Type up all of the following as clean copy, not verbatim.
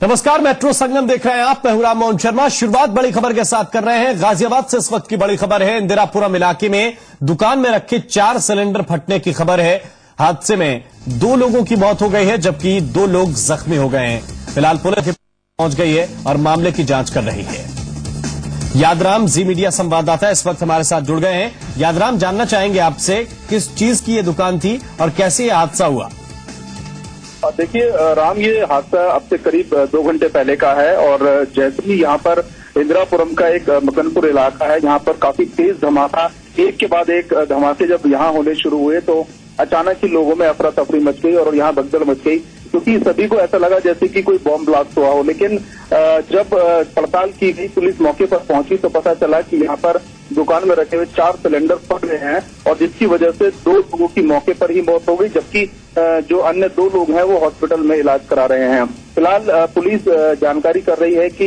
नमस्कार, मेट्रो संगम देख रहे हैं आप। मैं हूं राम मोहन शर्मा। शुरुआत बड़ी खबर के साथ कर रहे हैं। गाजियाबाद से इस वक्त की बड़ी खबर है। इंदिरापुरम इलाके में दुकान में रखे 4 सिलेंडर फटने की खबर है। हादसे में 2 लोगों की मौत हो गई है, जबकि 2 लोग जख्मी हो गए हैं। फिलहाल पुलिस पहुंच गई है और मामले की जांच कर रही है। यादराम जी मीडिया संवाददाता इस वक्त हमारे साथ जुड़ गए हैं। यादराम, जानना चाहेंगे आपसे किस चीज की ये दुकान थी और कैसे ये हादसा हुआ? देखिए राम, ये हादसा अब से करीब 2 घंटे पहले का है और जैसे ही यहाँ पर इंदिरापुरम का एक मकनपुर इलाका है, यहाँ पर काफी तेज धमाका, एक के बाद एक धमाके जब यहाँ होने शुरू हुए तो अचानक ही लोगों में अफरा तफरी मच गई और यहाँ भगदड़ मच गई, क्योंकि सभी को ऐसा लगा जैसे कि कोई बॉम्ब ब्लास्ट हुआ हो। लेकिन जब पड़ताल की गई, पुलिस मौके पर पहुंची तो पता चला कि यहाँ पर दुकान में रखे हुए 4 सिलेंडर फट गए हैं और जिसकी वजह से 2 लोगों की मौके पर ही मौत हो गई, जबकि जो अन्य 2 लोग हैं वो हॉस्पिटल में इलाज करा रहे हैं। फिलहाल पुलिस जानकारी कर रही है कि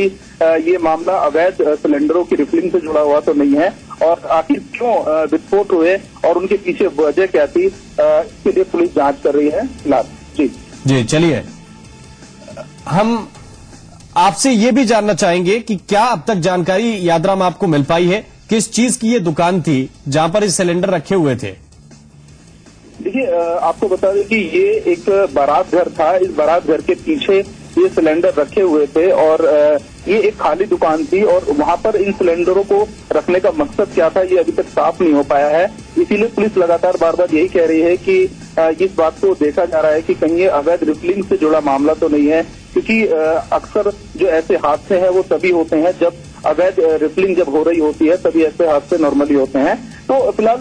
ये मामला अवैध सिलेंडरों की रिफिलिंग से जुड़ा हुआ तो नहीं है और आखिर क्यों विस्फोट हुए और उनके पीछे वजह क्या थी, इसके लिए पुलिस जांच कर रही है फिलहाल। जी चलिए, हम आपसे ये भी जानना चाहेंगे कि क्या अब तक जानकारी यादराम आपको मिल पाई है, किस चीज की ये दुकान थी जहां पर ये सिलेंडर रखे हुए थे? देखिए, आपको बता दें कि ये एक बारात घर था। इस बारात घर के पीछे ये सिलेंडर रखे हुए थे और ये एक खाली दुकान थी और वहां पर इन सिलेंडरों को रखने का मकसद क्या था, ये अभी तक साफ नहीं हो पाया है। इसीलिए पुलिस लगातार बार बार यही कह रही है कि इस बात को देखा जा रहा है कि कहीं ये अवैध रिफिलिंग से जुड़ा मामला तो नहीं है, क्योंकि अक्सर जो ऐसे हादसे हैं वो तभी होते हैं जब अवैध रिफिलिंग जब हो रही होती है, तभी ऐसे हादसे नॉर्मली होते हैं। तो फिलहाल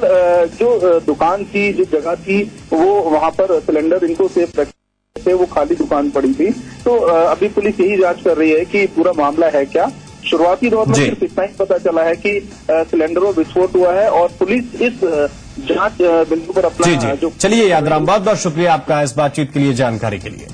जो दुकान थी, जो जगह थी, वो वहां पर सिलेंडर इनको सेफ रखे, वो खाली दुकान पड़ी थी। तो अभी पुलिस यही जांच कर रही है कि पूरा मामला है क्या। शुरुआती दौर में सिर्फ इतना ही पता चला है कि सिलेंडरों विस्फोट हुआ है और पुलिस इस जांच बिंदु पर अपना जो। चलिए यादराम, बहुत बहुत शुक्रिया आपका इस बातचीत के लिए, जानकारी के लिए।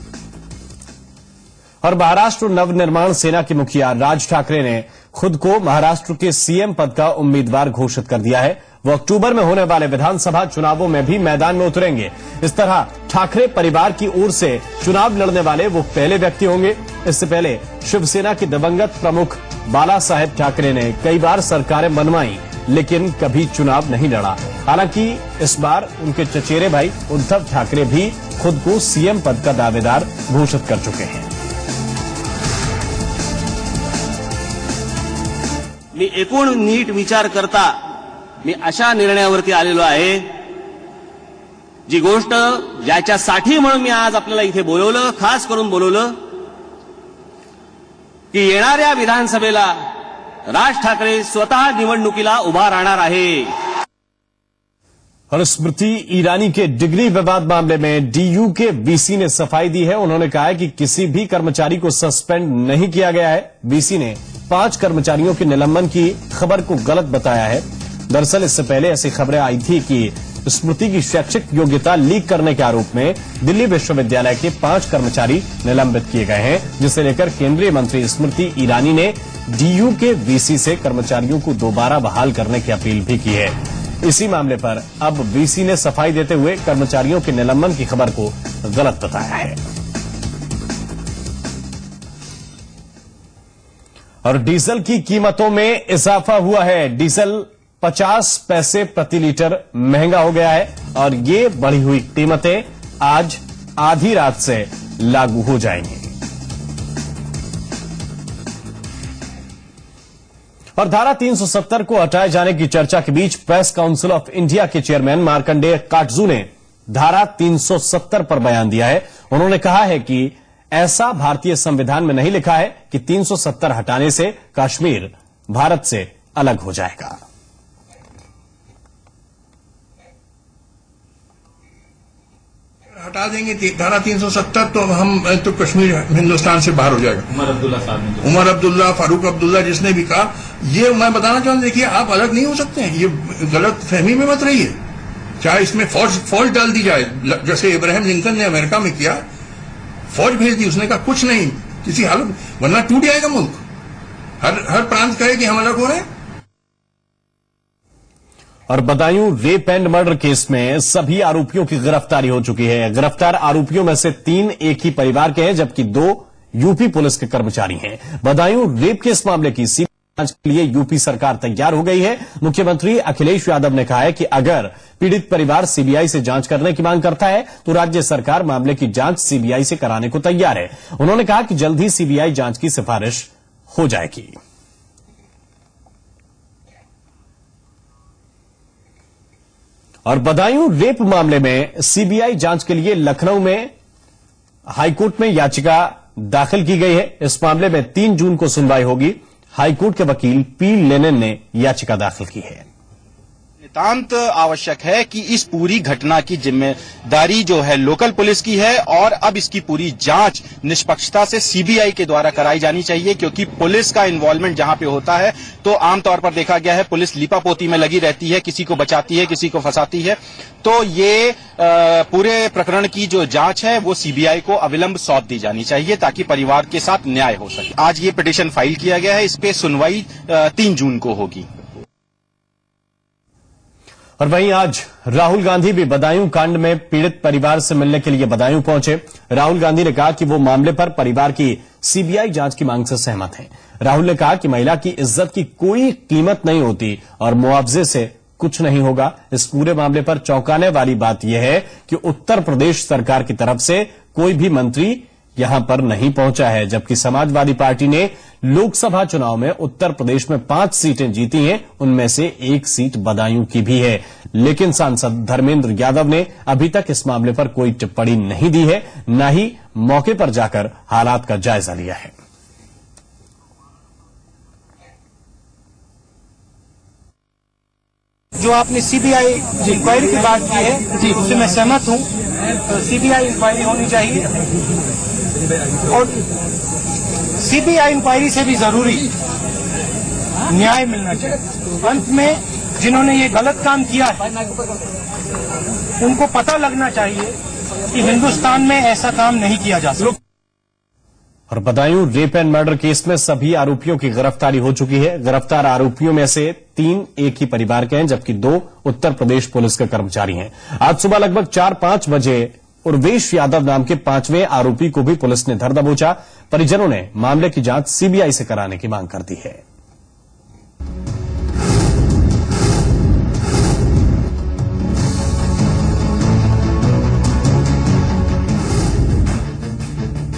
और महाराष्ट्र नवनिर्माण सेना के मुखिया राज ठाकरे ने खुद को महाराष्ट्र के सीएम पद का उम्मीदवार घोषित कर दिया है। वो अक्टूबर में होने वाले विधानसभा चुनावों में भी मैदान में उतरेंगे। इस तरह ठाकरे परिवार की ओर से चुनाव लड़ने वाले वो पहले व्यक्ति होंगे। इससे पहले शिवसेना के दिवंगत प्रमुख बाला साहेब ठाकरे ने कई बार सरकारें बनवाई, लेकिन कभी चुनाव नहीं लड़ा। हालांकि इस बार उनके चचेरे भाई उद्धव ठाकरे भी खुद को सीएम पद का दावेदार घोषित कर चुके हैं। मी एकूण नीट विचार करता मी अशा निर्णयावरती आलेलो आहे, जी गोष्ट ज्याच्यासाठी म्हणून मी आज आपल्याला इथे बोलवलं, खास करून बोलवलं, की येणाऱ्या विधानसभेला राज ठाकरे स्वतः निवडणुकीला उभा राहणार आहे। और स्मृति ईरानी के डिग्री विवाद मामले में डीयू के वीसी ने सफाई दी है। उन्होंने कहा है कि किसी भी कर्मचारी को सस्पेंड नहीं किया गया है। वीसी ने 5 कर्मचारियों के निलंबन की खबर को गलत बताया है। दरअसल इससे पहले ऐसी खबरें आई थी कि स्मृति की शैक्षिक योग्यता लीक करने के आरोप में दिल्ली विश्वविद्यालय के 5 कर्मचारी निलंबित किए गए हैं, जिसे लेकर केंद्रीय मंत्री स्मृति ईरानी ने डीयू के वीसी से कर्मचारियों को दोबारा बहाल करने की अपील भी की है। इसी मामले पर अब वीसी ने सफाई देते हुए कर्मचारियों के निलंबन की खबर को गलत बताया है। और डीजल की कीमतों में इजाफा हुआ है। डीजल 50 पैसे प्रति लीटर महंगा हो गया है और ये बढ़ी हुई कीमतें आज आधी रात से लागू हो जाएंगी। और धारा 370 को हटाए जाने की चर्चा के बीच प्रेस काउंसिल ऑफ इंडिया के चेयरमैन मार्कंडेय काटजू ने धारा 370 पर बयान दिया है। उन्होंने कहा है कि ऐसा भारतीय संविधान में नहीं लिखा है कि 370 हटाने से कश्मीर भारत से अलग हो जाएगा। हटा देंगे धारा 370 तो हम तो कश्मीर हिंदुस्तान से बाहर हो जाएगा। उमर अब्दुल्ला, फारूक अब्दुल्ला जिसने भी कहा, ये मैं बताना चाहूँ, देखिए आप अलग नहीं हो सकते हैं, ये गलत फहमी में मत रहिए। चाहे इसमें फौज डाल दी जाए, जैसे इब्राहिम लिंकन ने अमेरिका में किया, फौज भेज दी, उसने कहा कुछ नहीं किसी हालत, वरना टूट जाएगा मुल्क। हर प्रांत कहे कि हम अलग हो रहे हैं। और Budaun rape and murder case में सभी आरोपियों की गिरफ्तारी हो चुकी है। गिरफ्तार आरोपियों में से 3 एक ही परिवार के हैं, जबकि 2 यूपी पुलिस के कर्मचारी हैं। बदायूं रेप के इस मामले की सीबीआई जांच के लिए यूपी सरकार तैयार हो गई है। मुख्यमंत्री अखिलेश यादव ने कहा है कि अगर पीड़ित परिवार सीबीआई से जांच करने की मांग करता है तो राज्य सरकार मामले की जांच सीबीआई से कराने को तैयार है। उन्होंने कहा कि जल्द ही सीबीआई जांच की सिफारिश हो जाएगी। और बदायूं रेप मामले में सीबीआई जांच के लिए लखनऊ में हाईकोर्ट में याचिका दाखिल की गई है। इस मामले में 3 जून को सुनवाई होगी। हाईकोर्ट के वकील पी लेनिन ने याचिका दाखिल की है। नितांत आवश्यक है कि इस पूरी घटना की जिम्मेदारी जो है लोकल पुलिस की है और अब इसकी पूरी जांच निष्पक्षता से सीबीआई के द्वारा कराई जानी चाहिए, क्योंकि पुलिस का इन्वॉल्वमेंट जहां पे होता है तो आमतौर पर देखा गया है पुलिस लीपापोती में लगी रहती है, किसी को बचाती है, किसी को फंसाती है। तो ये पूरे प्रकरण की जो जांच है वो सीबीआई को अविलंब सौंप दी जानी चाहिए ताकि परिवार के साथ न्याय हो सके। आज ये पिटीशन फाइल किया गया है, इस पे सुनवाई 3 जून को होगी। और वहीं आज राहुल गांधी भी बदायूं कांड में पीड़ित परिवार से मिलने के लिए बदायूं पहुंचे। राहुल गांधी ने कहा कि वो मामले पर परिवार की सीबीआई जांच की मांग से सहमत हैं। राहुल ने कहा कि महिला की इज्जत की कोई कीमत नहीं होती और मुआवजे से कुछ नहीं होगा। इस पूरे मामले पर चौंकाने वाली बात यह है कि उत्तर प्रदेश सरकार की तरफ से कोई भी मंत्री यहां पर नहीं पहुंचा है, जबकि समाजवादी पार्टी ने लोकसभा चुनाव में उत्तर प्रदेश में 5 सीटें जीती हैं, उनमें से 1 सीट बदायूं की भी है। लेकिन सांसद धर्मेंद्र यादव ने अभी तक इस मामले पर कोई टिप्पणी नहीं दी है, न ही मौके पर जाकर हालात का जायजा लिया है। जो आपने सीबीआई इंक्वायरी की बात की है जी, उससे मैं सहमत हूं। सीबीआई इंक्वायरी होनी चाहिए और सीबीआई इंक्वायरी से भी जरूरी न्याय मिलना चाहिए। अंत में जिन्होंने ये गलत काम किया है उनको पता लगना चाहिए कि हिंदुस्तान में ऐसा काम नहीं किया जा सकता। और Budaun rape and murder case में सभी आरोपियों की गिरफ्तारी हो चुकी है। गिरफ्तार आरोपियों में से 3 एक ही परिवार के हैं, जबकि 2 उत्तर प्रदेश पुलिस के कर्मचारी हैं। आज सुबह लगभग 4-5 बजे उर्वेश यादव नाम के 5वें आरोपी को भी पुलिस ने धर दबोचा। परिजनों ने मामले की जांच सीबीआई से कराने की मांग कर दी है।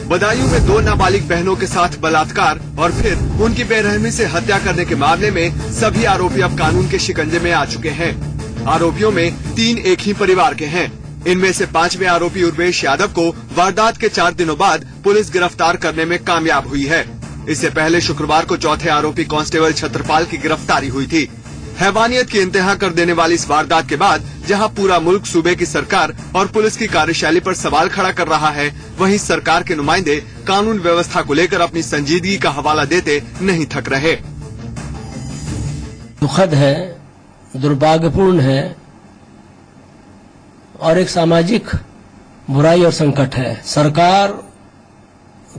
बदायूं में 2 नाबालिग बहनों के साथ बलात्कार और फिर उनकी बेरहमी से हत्या करने के मामले में सभी आरोपी अब कानून के शिकंजे में आ चुके हैं। आरोपियों में 3 एक ही परिवार के हैं। इनमें से 5वें आरोपी उर्वेश यादव को वारदात के 4 दिनों बाद पुलिस गिरफ्तार करने में कामयाब हुई है। इससे पहले शुक्रवार को चौथे आरोपी कांस्टेबल छत्रपाल की गिरफ्तारी हुई थी। हैवानियत की इंतहा कर देने वाली इस वारदात के बाद जहां पूरा मुल्क सूबे की सरकार और पुलिस की कार्यशैली पर सवाल खड़ा कर रहा है, वहीं सरकार के नुमाइंदे कानून व्यवस्था को लेकर अपनी संजीदगी का हवाला देते नहीं थक रहे। दुखद है, दुर्भाग्यपूर्ण है और एक सामाजिक बुराई और संकट है। सरकार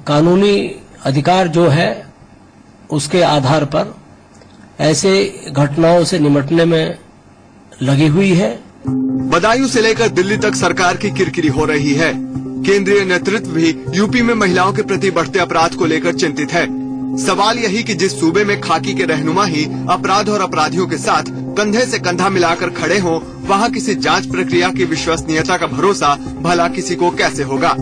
कानूनी अधिकार जो है उसके आधार पर ऐसे घटनाओं से निपटने में लगी हुई है। बदायूं से लेकर दिल्ली तक सरकार की किरकिरी हो रही है। केंद्रीय नेतृत्व भी यूपी में महिलाओं के प्रति बढ़ते अपराध को लेकर चिंतित है। सवाल यही कि जिस सूबे में खाकी के रहनुमा ही अपराध और अपराधियों के साथ कंधे से कंधा मिलाकर खड़े हों, वहां किसी जांच प्रक्रिया की विश्वसनीयता का भरोसा भला किसी को कैसे होगा।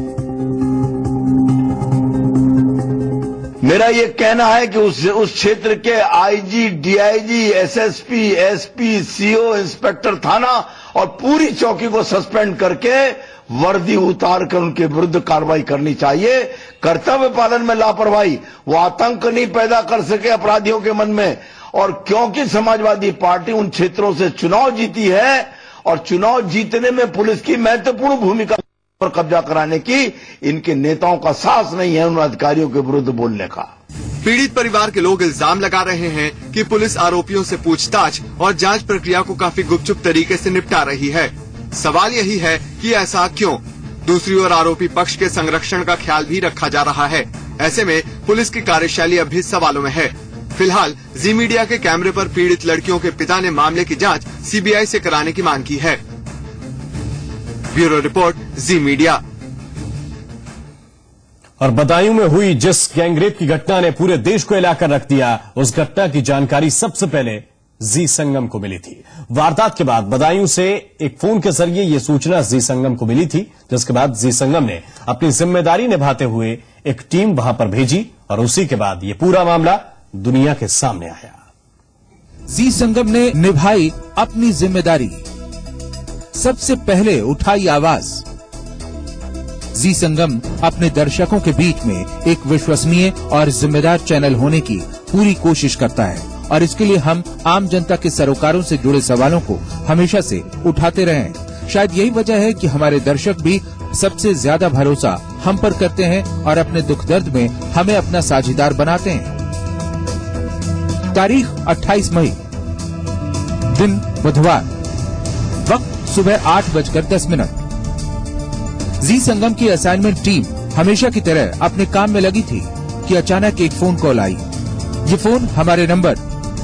मेरा ये कहना है कि उस क्षेत्र के IG, DIG, SSP, SP, CO, inspector थाना और पूरी चौकी को सस्पेंड करके वर्दी उतार कर उनके विरुद्ध कार्रवाई करनी चाहिए। कर्तव्य पालन में लापरवाही वो आतंक नहीं पैदा कर सके अपराधियों के मन में। और क्योंकि समाजवादी पार्टी उन क्षेत्रों से चुनाव जीती है और चुनाव जीतने में पुलिस की महत्वपूर्ण भूमिका पर कब्जा कराने की इनके नेताओं का साहस नहीं है उन अधिकारियों के विरुद्ध बोलने का। पीड़ित परिवार के लोग इल्जाम लगा रहे हैं कि पुलिस आरोपियों से पूछताछ और जांच प्रक्रिया को काफी गुपचुप तरीके से निपटा रही है। सवाल यही है कि ऐसा क्यों। दूसरी ओर आरोपी पक्ष के संरक्षण का ख्याल भी रखा जा रहा है। ऐसे में पुलिस की कार्यशैली अब भी सवालों में है। फिलहाल जी मीडिया के कैमरे पर पीड़ित लड़कियों के पिता ने मामले की जांच सीबीआई से कराने की मांग की है। ब्यूरो रिपोर्ट, जी मीडिया। और बदायूं में हुई जिस गैंगरेप की घटना ने पूरे देश को हिलाकर रख दिया, उस घटना की जानकारी सबसे पहले जी संगम को मिली थी। वारदात के बाद बदायूं से एक फोन के जरिए यह सूचना जी संगम को मिली थी, जिसके बाद जी संगम ने अपनी जिम्मेदारी निभाते हुए एक टीम वहां पर भेजी और उसी के बाद यह पूरा मामला दुनिया के सामने आया। जी संगम ने निभाई अपनी जिम्मेदारी, सबसे पहले उठाई आवाज। जी संगम अपने दर्शकों के बीच में एक विश्वसनीय और जिम्मेदार चैनल होने की पूरी कोशिश करता है और इसके लिए हम आम जनता के सरोकारों से जुड़े सवालों को हमेशा से उठाते रहे हैं। शायद यही वजह है कि हमारे दर्शक भी सबसे ज्यादा भरोसा हम पर करते हैं और अपने दुख दर्द में हमें अपना साझीदार बनाते हैं। तारीख 28 मई, दिन बुधवार, वक्त सुबह 8:10। जी संगम की असाइनमेंट टीम हमेशा की तरह अपने काम में लगी थी कि अचानक एक फोन कॉल आई। ये फोन हमारे नंबर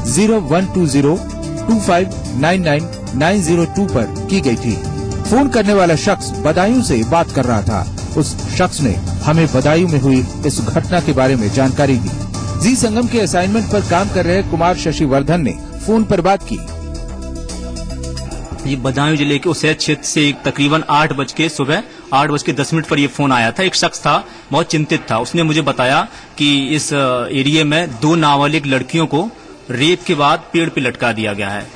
012025999902 पर की गई थी। फोन करने वाला शख्स बदायूं से बात कर रहा था। उस शख्स ने हमें बदायूं में हुई इस घटना के बारे में जानकारी दी। जी संगम के असाइनमेंट पर काम कर रहे कुमार शशिवर्धन ने फोन पर बात की। ये बदायूं जिले के उसैद क्षेत्र से तकरीबन 8:10 पर ये फोन आया था। एक शख्स था, बहुत चिंतित था। उसने मुझे बताया कि इस एरिया में 2 नाबालिग लड़कियों को रेप के बाद पेड़ पे लटका दिया गया है।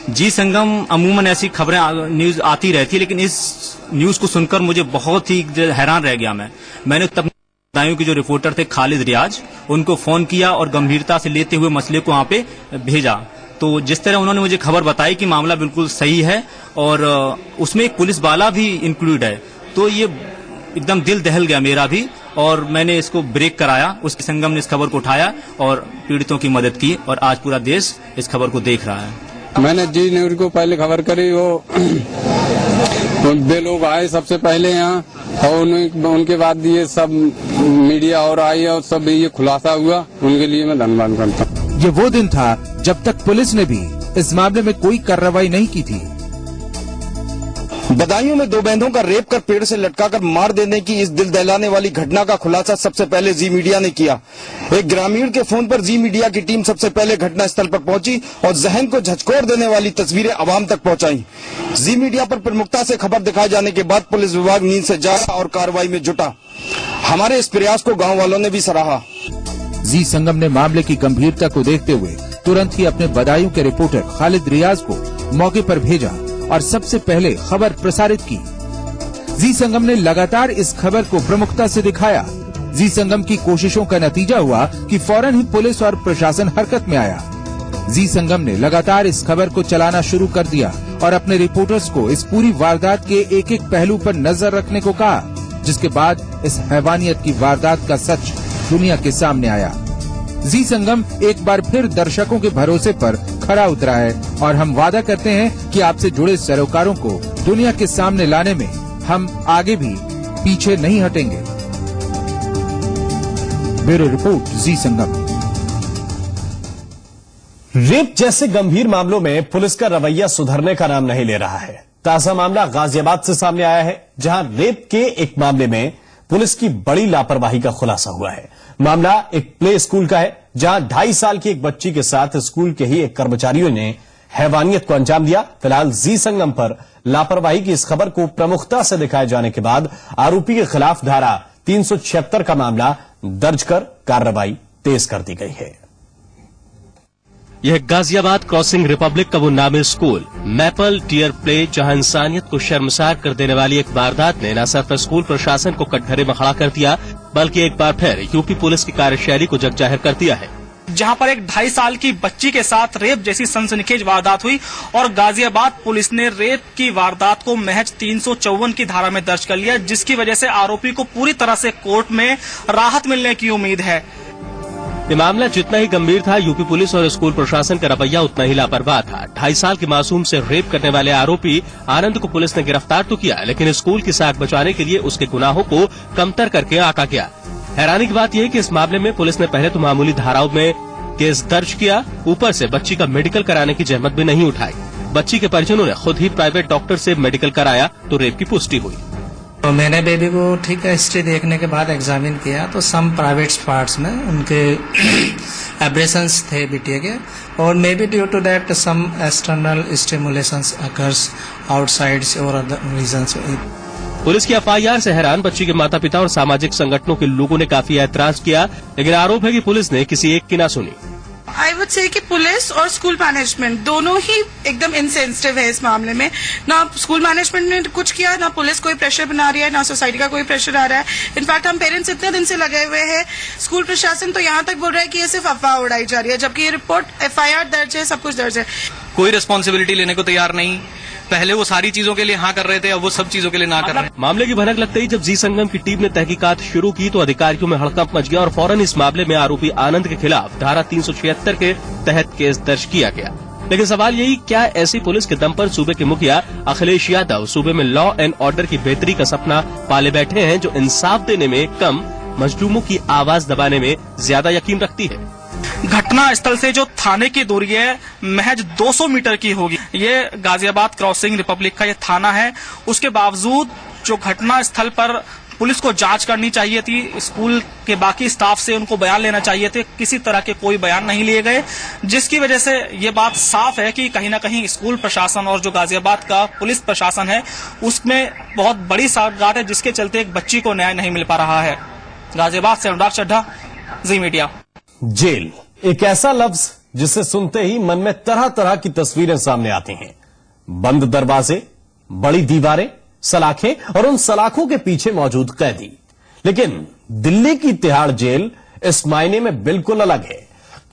जी संगम अमूमन ऐसी खबरें न्यूज आती रहती है, लेकिन इस न्यूज को सुनकर मुझे बहुत ही हैरान रह गया। मैंने तब बदायूं के जो रिपोर्टर थे खालिद रियाज, उनको फोन किया और गंभीरता से लेते हुए मसले को वहां पे भेजा। तो जिस तरह उन्होंने मुझे खबर बताई कि मामला बिल्कुल सही है और उसमें एक पुलिस वाला भी इंक्लूड है, तो ये एकदम दिल दहल गया मेरा भी और मैंने इसको ब्रेक कराया। उसके संगम ने इस खबर को उठाया और पीड़ितों की मदद की और आज पूरा देश इस खबर को देख रहा है। मैंने जी न्यूज को पहले खबर करी, वो वे लोग आए सबसे पहले यहाँ और उनके बाद ये सब मीडिया और आई और सब ये खुलासा हुआ, उनके लिए मैं धन्यवाद करता हूँ। ये वो दिन था जब तक पुलिस ने भी इस मामले में कोई कार्रवाई नहीं की थी। बदायूं में 2 बहनों का रेप कर पेड़ से लटकाकर मार देने की इस दिल दहलाने वाली घटना का खुलासा सबसे पहले जी मीडिया ने किया। एक ग्रामीण के फोन पर जी मीडिया की टीम सबसे पहले घटना स्थल पर पहुंची और जहन को झकझोर देने वाली तस्वीरें आवाम तक पहुंचाई। जी मीडिया पर प्रमुखता से खबर दिखाए जाने के बाद पुलिस विभाग नींद से जागा और कार्रवाई में जुटा। हमारे इस प्रयास को गाँव वालों ने भी सराहा। जी संगम ने मामले की गंभीरता को देखते हुए तुरंत ही अपने बदायूं के रिपोर्टर खालिद रियाज को मौके पर भेजा और सबसे पहले खबर प्रसारित की। जी संगम ने लगातार इस खबर को प्रमुखता से दिखाया। जी संगम की कोशिशों का नतीजा हुआ कि फौरन ही पुलिस और प्रशासन हरकत में आया। जी संगम ने लगातार इस खबर को चलाना शुरू कर दिया और अपने रिपोर्टर्स को इस पूरी वारदात के एक एक पहलू पर नजर रखने को कहा, जिसके बाद इस हैवानियत की वारदात का सच दुनिया के सामने आया। जी संगम एक बार फिर दर्शकों के भरोसे पर खरा उतरा है और हम वादा करते हैं कि आपसे जुड़े सरोकारों को दुनिया के सामने लाने में हम आगे भी पीछे नहीं हटेंगे। ब्यूरो रिपोर्ट, जी संगम। रेप जैसे गंभीर मामलों में पुलिस का रवैया सुधरने का नाम नहीं ले रहा है। ताजा मामला गाजियाबाद से सामने आया है, जहां रेप के एक मामले में पुलिस की बड़ी लापरवाही का खुलासा हुआ है। मामला एक प्ले स्कूल का है, जहां 2.5 साल की एक बच्ची के साथ स्कूल के ही एक कर्मचारियों ने हैवानियत को अंजाम दिया। फिलहाल जी संगम पर लापरवाही की इस खबर को प्रमुखता से दिखाए जाने के बाद आरोपी के खिलाफ धारा 376 का मामला दर्ज कर कार्रवाई तेज कर दी गई है। यह गाजियाबाद क्रॉसिंग रिपब्लिक का वो नामी स्कूल मैपल टियर प्ले, जहां इंसानियत को शर्मसार कर देने वाली एक वारदात ने न सिर्फ स्कूल प्रशासन को कटघरे में खड़ा कर दिया, बल्कि एक बार फिर यूपी पुलिस की कार्यशैली को जगजाहिर कर दिया है। जहां पर एक 2.5 साल की बच्ची के साथ रेप जैसी सनसनीखेज वारदात हुई और गाजियाबाद पुलिस ने रेप की वारदात को महज 354 की धारा में दर्ज कर लिया, जिसकी वजह से आरोपी को पूरी तरह से कोर्ट में राहत मिलने की उम्मीद है। ये मामला जितना ही गंभीर था, यूपी पुलिस और स्कूल प्रशासन का रवैया उतना ही लापरवाह था। 2.5 साल के मासूम से रेप करने वाले आरोपी आनंद को पुलिस ने गिरफ्तार तो किया, लेकिन स्कूल की साख बचाने के लिए उसके गुनाहों को कमतर करके आका गया। हैरानी की बात यह है कि इस मामले में पुलिस ने पहले तो मामूली धाराओं में केस दर्ज किया, ऊपर से बच्ची का मेडिकल कराने की जहमत भी नहीं उठाई। बच्ची के परिजनों ने खुद ही प्राइवेट डॉक्टर से मेडिकल कराया तो रेप की पुष्टि हुई। तो मैंने बेबी को ठीक है हिस्ट्री देखने के बाद एग्जामिन किया तो सम प्राइवेट पार्ट्स में उनके एब्रेशंस थे बिटिया के और maybe due to that some external stimulations occurs outside और अदर रीजंस। पुलिस की एफआईआर से हैरान बच्ची के माता पिता और सामाजिक संगठनों के लोगों ने काफी ऐतराज किया, लेकिन आरोप है कि पुलिस ने किसी एक की ना सुनी। आई वुड से कि पुलिस और स्कूल मैनेजमेंट दोनों ही एकदम इनसेंसिटिव है इस मामले में। ना स्कूल मैनेजमेंट ने कुछ किया, ना पुलिस कोई प्रेशर बना रही है, ना सोसाइटी का कोई प्रेशर आ रहा है। इनफैक्ट हम पेरेंट्स इतने दिन से लगे हुए हैं, स्कूल प्रशासन तो यहाँ तक बोल रहा है कि ये सिर्फ अफवाह उड़ाई जा रही है, जबकि ये रिपोर्ट एफआईआर दर्ज है, सब कुछ दर्ज है। कोई रिस्पॉन्सिबिलिटी लेने को तैयार नहीं। पहले वो सारी चीजों के लिए हाँ कर रहे थे, अब वो सब चीजों के लिए ना कर रहे हैं। मामले की भनक लगते ही जब जी संगम की टीम ने तहकीकात शुरू की तो अधिकारियों में हड़कंप मच गया और फौरन इस मामले में आरोपी आनंद के खिलाफ धारा 376 के तहत केस दर्ज किया गया। लेकिन सवाल यही, क्या ऐसी पुलिस के दम पर सूबे के मुखिया अखिलेश यादव सूबे में लॉ एंड ऑर्डर की बेहतरी का सपना पाले बैठे हैं, जो इंसाफ देने में कम, मजलूमों की आवाज दबाने में ज्यादा यकीन रखती है। घटना स्थल से जो थाने की दूरी है महज 200 मीटर की होगी। ये गाजियाबाद क्रॉसिंग रिपब्लिक का ये थाना है। उसके बावजूद जो घटना स्थल पर पुलिस को जांच करनी चाहिए थी, स्कूल के बाकी स्टाफ से उनको बयान लेना चाहिए थे, किसी तरह के कोई बयान नहीं लिए गए, जिसकी वजह से ये बात साफ है कि कहीं ना कहीं स्कूल प्रशासन और जो गाजियाबाद का पुलिस प्रशासन है उसमें बहुत बड़ी साठगांठ है, जिसके चलते एक बच्ची को न्याय नहीं मिल पा रहा है। गाजियाबाद से अनुराग चड्ढा, जी मीडिया। जेल एक ऐसा लफ्ज जिसे सुनते ही मन में तरह तरह की तस्वीरें सामने आती हैं। बंद दरवाजे, बड़ी दीवारें, सलाखें और उन सलाखों के पीछे मौजूद कैदी। लेकिन दिल्ली की तिहाड़ जेल इस मायने में बिल्कुल अलग है।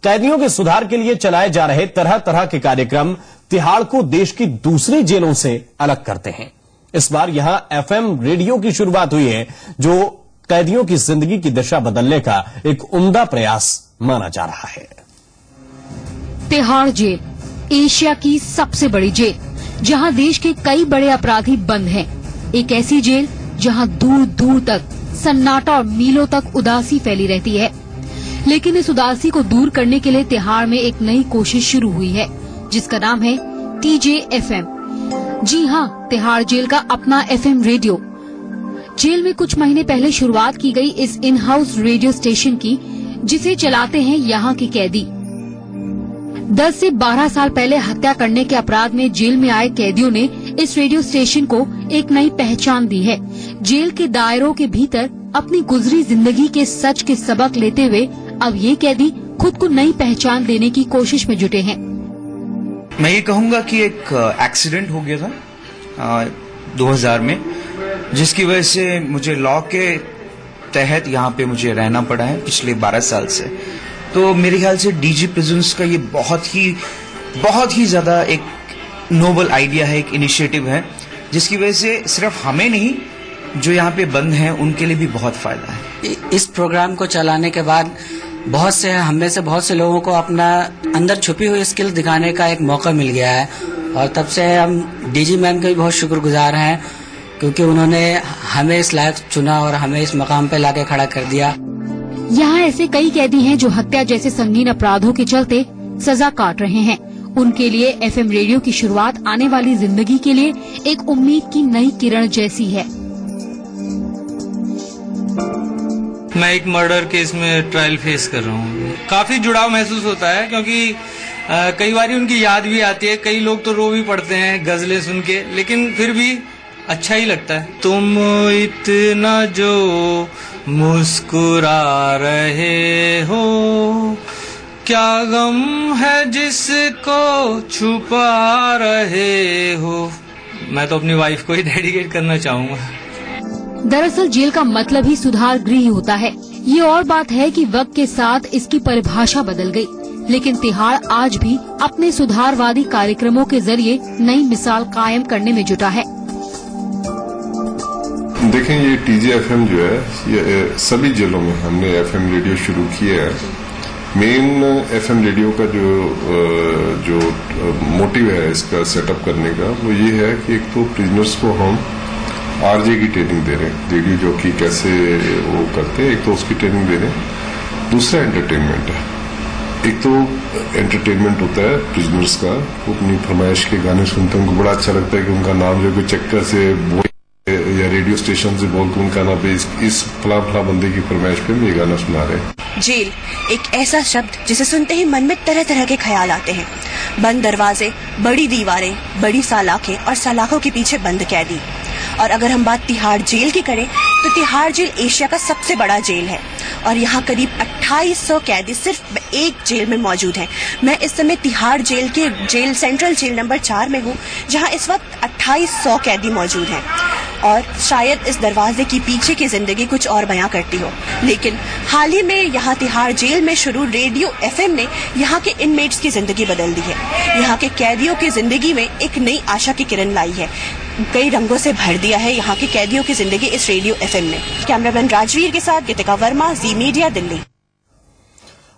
कैदियों के सुधार के लिए चलाए जा रहे तरह तरह के कार्यक्रम तिहाड़ को देश की दूसरी जेलों से अलग करते हैं। इस बार यहां एफएम रेडियो की शुरुआत हुई है, जो कैदियों की जिंदगी की दिशा बदलने का एक उम्दा प्रयास माना जा रहा है। तिहाड़ जेल एशिया की सबसे बड़ी जेल, जहां देश के कई बड़े अपराधी बंद हैं। एक ऐसी जेल जहां दूर दूर तक सन्नाटा और मीलों तक उदासी फैली रहती है। लेकिन इस उदासी को दूर करने के लिए तिहाड़ में एक नई कोशिश शुरू हुई है, जिसका नाम है TJFM। जी हां, तिहाड़ जेल का अपना FM रेडियो। जेल में कुछ महीने पहले शुरुआत की गई इस इन हाउस रेडियो स्टेशन की, जिसे चलाते हैं यहाँ के कैदी। 10 से 12 साल पहले हत्या करने के अपराध में जेल में आए कैदियों ने इस रेडियो स्टेशन को एक नई पहचान दी है। जेल के दायरों के भीतर अपनी गुजरी जिंदगी के सच के सबक लेते हुए अब ये कैदी खुद को नई पहचान देने की कोशिश में जुटे हैं। मैं ये कहूँगा कि एक एक्सीडेंट हो गया था 2000 में, जिसकी वजह से मुझे लॉ के तहत यहाँ पे मुझे रहना पड़ा है पिछले 12 साल से। तो मेरे ख्याल से डीजी प्रिजन्स का ये बहुत ही ज्यादा एक नोबल आइडिया है, एक इनिशिएटिव है, जिसकी वजह से सिर्फ हमें नहीं, जो यहाँ पे बंद हैं उनके लिए भी बहुत फायदा है। इस प्रोग्राम को चलाने के बाद हम में से बहुत से लोगों को अपना अंदर छुपी हुई स्किल दिखाने का एक मौका मिल गया है, और तब से हम डीजी मैम के भी बहुत शुक्रगुजार हैं, क्योंकि उन्होंने हमें इस लायक चुना और हमें इस मकाम पे लाके खड़ा कर दिया। यहाँ ऐसे कई कैदी हैं जो हत्या जैसे संगीन अपराधों के चलते सजा काट रहे हैं। उनके लिए FM रेडियो की शुरुआत आने वाली जिंदगी के लिए एक उम्मीद की नई किरण जैसी है। मैं एक मर्डर केस में ट्रायल फेस कर रहा हूँ। काफी जुड़ाव महसूस होता है, क्योंकि कई बार उनकी याद भी आती है। कई लोग तो रो भी पड़ते हैं गजलें सुन के, लेकिन फिर भी अच्छा ही लगता है। तुम इतना जो मुस्कुरा रहे हो, क्या गम है जिसको छुपा रहे हो। मैं तो अपनी वाइफ को ही डेडिकेट करना चाहूँगा। दरअसल जेल का मतलब ही सुधार गृह होता है। ये और बात है कि वक्त के साथ इसकी परिभाषा बदल गई, लेकिन तिहाड़ आज भी अपने सुधारवादी कार्यक्रमों के जरिए नई मिसाल कायम करने में जुटा है। देखें, ये TJFM जो है, ये सभी जेलों में हमने FM रेडियो शुरू किया है। मेन FM रेडियो का जो मोटिव है इसका सेटअप करने का, वो ये है कि एक तो प्रिजनर्स को हम RJ की ट्रेनिंग दे रहे हैं, रेडियो जॉकी कैसे वो करते हैं, एक तो उसकी ट्रेनिंग दे रहे हैं। दूसरा एंटरटेनमेंट है। एक तो एंटरटेनमेंट होता है प्रिजनर्स का, वो अपनी फरमाइश के गाने सुनते हैं, उनको बड़ा अच्छा लगता है कि उनका नाम जो कोई चक्कर से या रेडियो स्टेशन से बोल के उनका ना पे इस फला बंदे की फरमाइश पे हम ये गाना सुना रहे हैं। जेल एक ऐसा शब्द जिसे सुनते ही मन में तरह तरह के ख्याल आते हैं। बंद दरवाजे, बड़ी दीवारें, बड़ी सलाखें और सलाखों के पीछे बंद कैदी। और अगर हम बात तिहाड़ जेल की करें तो तिहाड़ जेल एशिया का सबसे बड़ा जेल है और यहाँ करीब 2800 कैदी सिर्फ एक जेल में मौजूद हैं। मैं इस समय तिहाड़ जेल के सेंट्रल जेल नंबर 4 में हूँ, जहाँ इस वक्त 2800 कैदी मौजूद हैं। और शायद इस दरवाजे की पीछे की जिंदगी कुछ और बयां करती हो, लेकिन हाल ही में यहाँ तिहाड़ जेल में शुरू रेडियो FM ने यहाँ के इनमेट्स की जिंदगी बदल दी है। यहाँ के कैदियों की जिंदगी में एक नई आशा की किरण लाई है, कई रंगों से भर दिया है यहाँ के कैदियों की जिंदगी इस रेडियो FM ने। कैमरामैन राजवीर के साथ गीतिका वर्मा, जी मीडिया, दिल्ली।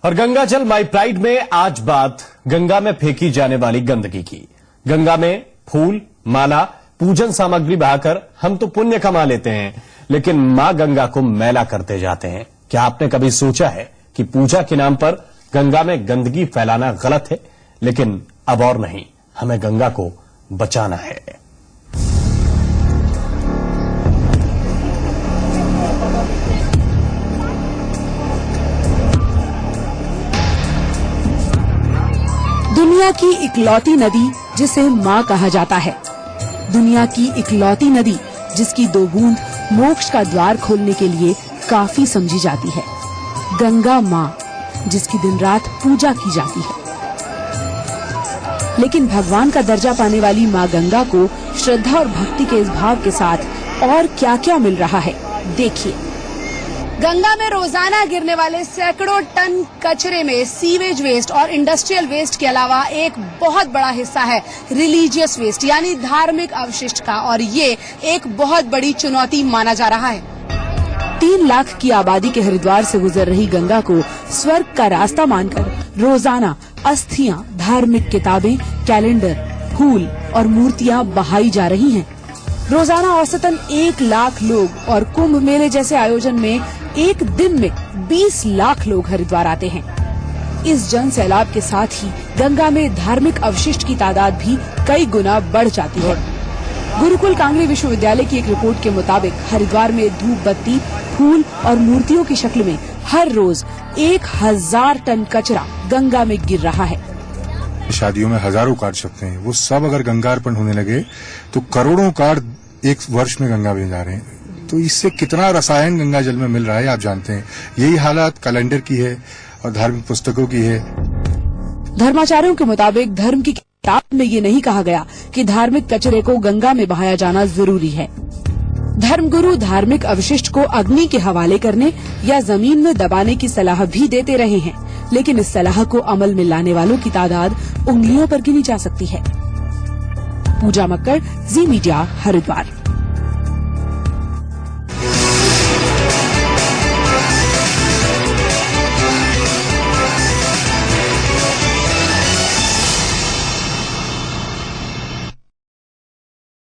और गंगा जल माई प्राइड में आज बात गंगा में फेंकी जाने वाली गंदगी की। गंगा में फूल, माला, पूजन सामग्री बहाकर हम तो पुण्य कमा लेते हैं, लेकिन मां गंगा को मैला करते जाते हैं। क्या आपने कभी सोचा है कि पूजा के नाम पर गंगा में गंदगी फैलाना गलत है? लेकिन अब और नहीं, हमें गंगा को बचाना है। दुनिया की इकलौती नदी जिसे माँ कहा जाता है, दुनिया की इकलौती नदी जिसकी 2 बूंद मोक्ष का द्वार खोलने के लिए काफी समझी जाती है, गंगा माँ, जिसकी दिन रात पूजा की जाती है। लेकिन भगवान का दर्जा पाने वाली माँ गंगा को श्रद्धा और भक्ति के इस भाव के साथ और क्या क्या मिल रहा है, देखिए। गंगा में रोजाना गिरने वाले सैकड़ों टन कचरे में सीवेज वेस्ट और इंडस्ट्रियल वेस्ट के अलावा एक बहुत बड़ा हिस्सा है रिलीजियस वेस्ट यानी धार्मिक अवशिष्ट का, और ये एक बहुत बड़ी चुनौती माना जा रहा है। 3 लाख की आबादी के हरिद्वार से गुजर रही गंगा को स्वर्ग का रास्ता मानकर रोजाना अस्थियां, धार्मिक किताबें, कैलेंडर, फूल और मूर्तियां बहाई जा रही हैं। रोजाना औसतन 1 लाख लोग और कुंभ मेले जैसे आयोजन में एक दिन में 20 लाख लोग हरिद्वार आते हैं। इस जन सैलाब के साथ ही गंगा में धार्मिक अवशिष्ट की तादाद भी कई गुना बढ़ जाती है। गुरुकुल कांगड़ी विश्वविद्यालय की एक रिपोर्ट के मुताबिक हरिद्वार में धूप बत्ती, फूल और मूर्तियों की शक्ल में हर रोज 1000 टन कचरा गंगा में गिर रहा है। शादियों में हजारों कार्ड छपते हैं, वो सब अगर गंगा अर्पण होने लगे तो करोड़ों कार्ड एक वर्ष में गंगा में जा रहे हैं। तो इससे कितना रसायन गंगा जल में मिल रहा है आप जानते हैं। यही हालत कैलेंडर की है और धार्मिक पुस्तकों की है। धर्माचार्यों के मुताबिक धर्म की किताब में ये नहीं कहा गया कि धार्मिक कचरे को गंगा में बहाया जाना जरूरी है। धर्मगुरु धार्मिक अवशिष्ट को अग्नि के हवाले करने या जमीन में दबाने की सलाह भी देते रहे हैं, लेकिन इस सलाह को अमल में लाने वालों की तादाद उंगलियों पर गिनी जा सकती है। पूजा मक्कड़, जी मीडिया, हरिद्वार।